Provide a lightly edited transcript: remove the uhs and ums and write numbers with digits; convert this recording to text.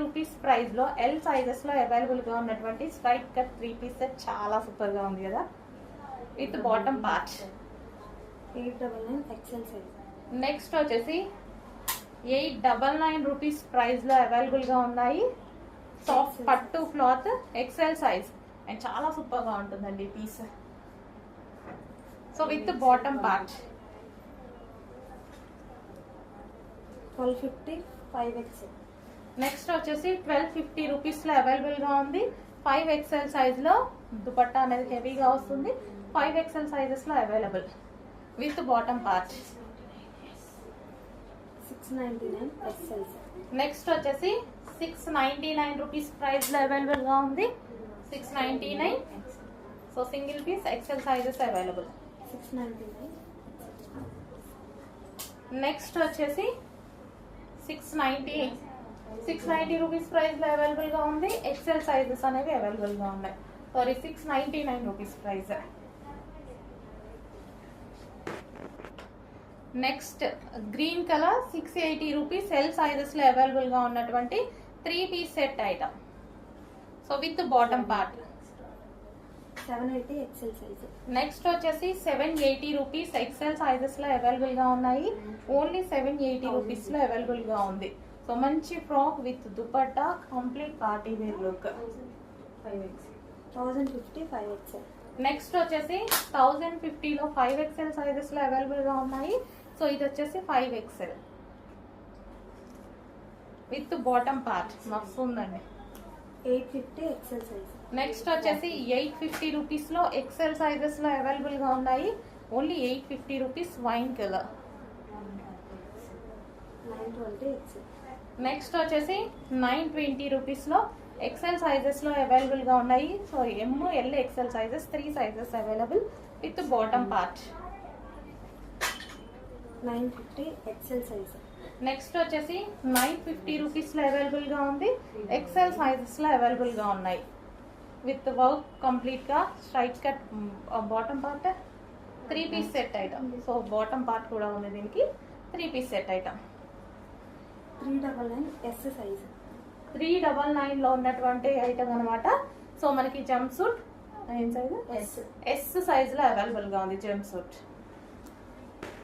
Rupees price లో L sizes లో available గా ఉన్నటువంటి స్ట్రైట్ కట్ 3 పీస్ సెట్ చాలా సూపర్ గా ఉంది కదా, with bottom part. 899 XL size. Next వచ్చేసి 899 రూపీస్ ప్రైస్ లో అవైలబుల్ గా ఉన్నాయి. సాఫ్ట్ పట్టు క్లాత్ ఎక్సెల్ సైజ్ అండ్ చాలా సూపర్ గా ఉంటుందండి ఈ piece. So with bottom part. 1250 5XL. Next వచ్చేసి 1250 రూపీస్ లో అవైలబుల్ గా ఉంది. 5XL సైజ్ లో దుపట్టా అనేది హెవీగా వస్తుంది. 5XL సైజెస్ లో available with bottom part. 699 XL. Next వచ్చేసి 699 రూపీస్ ప్రైస్ లో అవైలబుల్ గా ఉంది. 699. So single piece XL sizes available. 699. Next వచ్చేసి 690 రూపీస్ ప్రైస్ లో అవైలబుల్ గా ఉంది. ఎక్సెల్ సైజెస్ అనేవి అవైలబుల్ గా ఉన్నాయి. Sorry 699 rupees price. Next green colour 680 rupees L sizes లో అవైలబుల్ గా ఉన్నటువంటి 3 piece set item. So with bottom part. 780 XL size. Next వచ్చేసి 780 రూపీస్ ఎక్సెల్ సైజెస్ లో అవైలబుల్ గా ఉన్నాయి. ఓన్లీ 780 రూపీస్ లో అవైలబుల్ గా ఉంది. సో మంచి frock with dupatta, complete party wear look. 1050 5XL. Next వచ్చేసి 1050 లో 5XL సైజెస్ లో అవైలబుల్ గా ఉన్నాయి. సో ఇది వచ్చేసి 5XL విత్ బాటమ్ పార్ట్. మస్తు ఉందండి. 850 ఎక్సెల్ సైజ్. నెక్స్ట్ వచ్చేసి 850 రూపీస్ లో ఎక్సెల్ సైజెస్ లో అవైలబుల్ గా ఉన్నాయి. Only 850 rupees wine colour. 920 XL. Next వచ్చేసి 920 రూపీస్ లో ఎక్సెల్ సైజెస్ లో అవైలబుల్ గా ఉన్నాయి. So M, L, XL sizes 3 sizes available with bottom part. 950 XL size. Next వచ్చేసి 950 రూపీస్ లో అవైలబుల్ గా ఉంది. ఎక్సెల్ సైజెస్ లో అవైలబుల్ గా ఉన్నాయి విత్ వర్క్ కంప్లీట్ గా straight cut bottom part. 3 piece set item. So bottom part కూడా ఉంది దీనికి. 3 piece set item. 399 S size. 399 లో ఉన్నటువంటి ఐటమ్ అనమాట. సో మనకి జంప్ సూట్ ఏం సైజ్? ఎస్. ఎస్ సైజ్ లో అవైలబుల్ గా ఉంది జంప్ సూట్.